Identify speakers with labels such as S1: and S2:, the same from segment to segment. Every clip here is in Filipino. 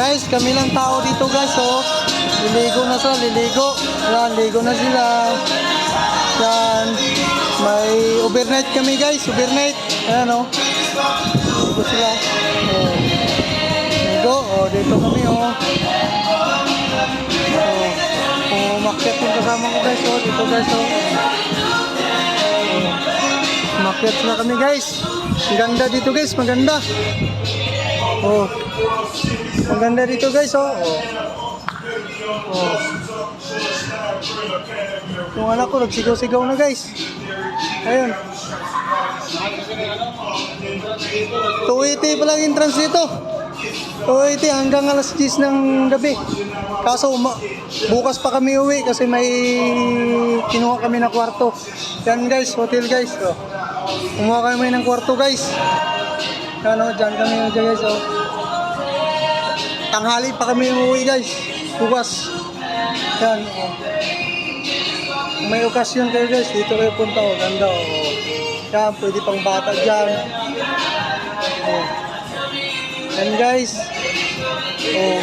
S1: guys, kami lang tao dito guys, oh. Liligo na sila, liligo. Ayan, ligo na sila. Yan. May overnight kami guys, overnight. Ayan, oh. Ligo sila. Oh. Ligo, oh, dito kami, oh. Oh, umakyat yung kasama ko guys, oh. Dito guys, oh. Umakyat na kami guys. Maganda dito guys, maganda. Oh. Maganda dito guys, oh. Oh. Yung anak ko nagsigaw-sigaw na guys. Ayun. 280 pa lang entrance dito. 280 hanggang alas 10 ng gabi. Kaso bukas pa kami uwi kasi may kinuha kami na kwarto. Yan guys, hotel guys. Oh. Kumuha kami ng kwarto guys. Yan o, dyan kami guys. Oh. Tanghali pa kami uwi guys. Bukas. Yan. Oh. May okasyon kayo guys. Dito kayo punta. Oh. Ganda. Oh. Yan, pwede pang bata dyan. Oh. Yan guys. Oh.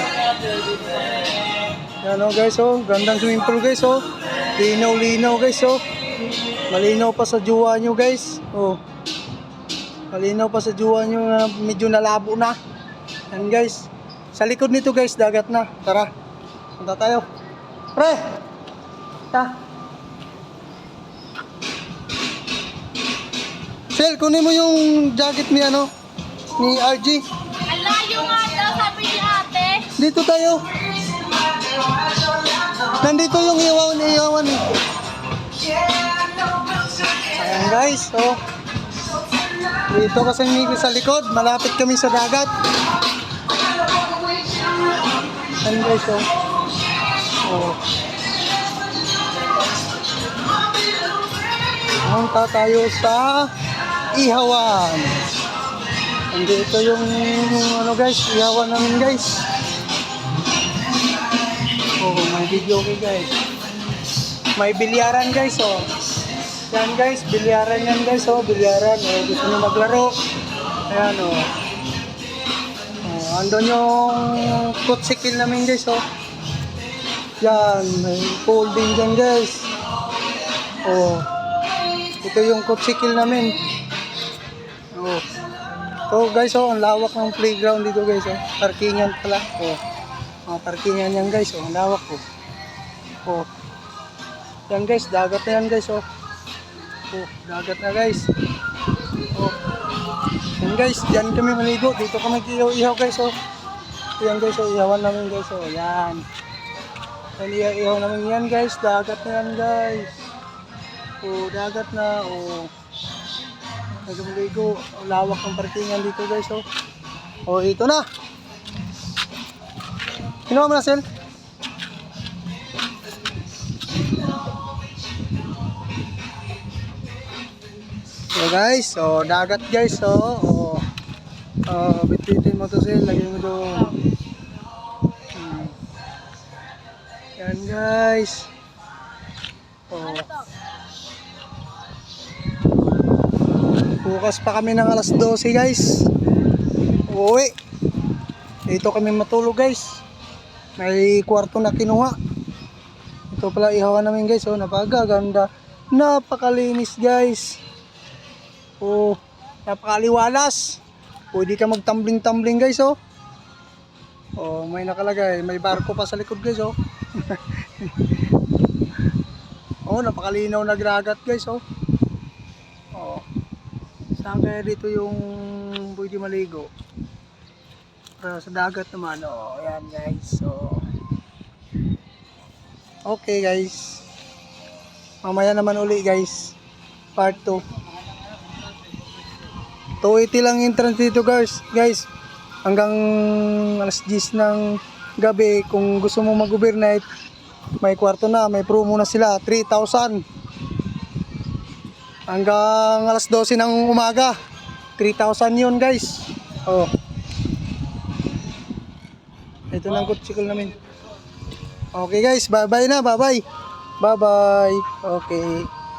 S1: Yan o guys. Oh. Gandang swimming pool guys. Oh. Linaw-linaw guys. Oh. Malinaw pa sa juwa nyo guys. Oh. Malinaw pa sa juwa nyo na medyo nalabo na. Yan guys. Sa likod nito guys, dagat na. Tara. Punta tayo. Pre! Ta. Sel, kunin mo yung jacket ni ano? Ni RG.
S2: Ang layo nga daw, sabi ni ate.
S1: Dito tayo. Nandito yung iyawan eh. Ayan guys, so dito kasi sa likod, malapit kami sa dagat. Ayan guys, so punta tayo sa ihawan. Dito yung ano guys, ihawan namin guys. Oh, may video okay guys. May bilyaran guys, oh. Yan guys, bilyaran yan guys, oh, bilyaran. Oh, gusto nyo maglaro. Ayan, oh. Oh, andun yung kutsikil namin guys, oh. Yan, may pool din dyan guys. Oh. Ito yung kutsikil namin. Oh. So guys, oh, ang lawak ng playground dito guys, oh. Parkingan pala. Oh. Mga parkingan yan guys, oh. Ang lawak, oh. Oh. Yan guys, dagat na yan guys, oh. Oh, dagat na guys. Oh. Yan guys, diyan kami maligo. Dito kami ihaw guys, oh. Yan guys, oh, ihawan namin guys, oh. Yan. Yan ihaw namin yan guys, dagat na yan guys. Oh, dagat na, oh. Nagmaligo. Lawak ng parkingan dito guys, oh. Oh, ito na. Kinuha mo na, Sel? So guys, so dagat guys, so bitbitin mo to Sel, lagyan mo doon. Yan guys. Oh. Bukas pa kami ng alas 12 guys. Uwi. Dito kami matulog guys. May kwarto na kinuha. Ito pala ihawan namin guys, oh, napakaganda. Napakalinis guys. Oh, napakaliwalas. Pwede ka magtumbling-tumbling guys, oh. Oh, may nakalagay, may barko pa sa likod guys, oh. Oh, napakalinaw na dagat guys, oh. Oh. Saan kaya dito yung pwede maligo? Para sa dagat naman, oh. Ayan guys, so okay guys. Mamaya naman uli guys. Part 2. 280 lang entrance dito guys. Hanggang alas 10 ng gabi. Kung gusto mo mag-overnight, may kwarto na, may promo na sila, 3,000 hanggang alas 12 ng umaga, 3,000 yun guys. Oh, ito ng kutsikol namin. Okay guys, bye bye na, bye bye. Okay.